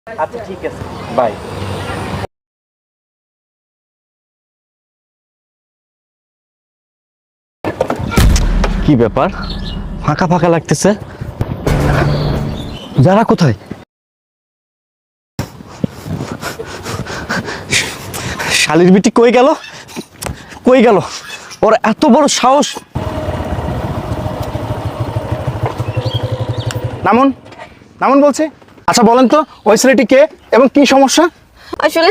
আচ্ছা ঠিক আছে, বাই। কি ব্যাপার, ফাঁকা ফাঁকা লাগতেছে? যারা কোথায়? শালির বিটি কই গেল? কই গেল? ওর এত বড় সাহস! নামুন, নামুন বলছি। আচ্ছা বলেন তো, ওই ছেলেটি কে এবং কি সমস্যা? আসলে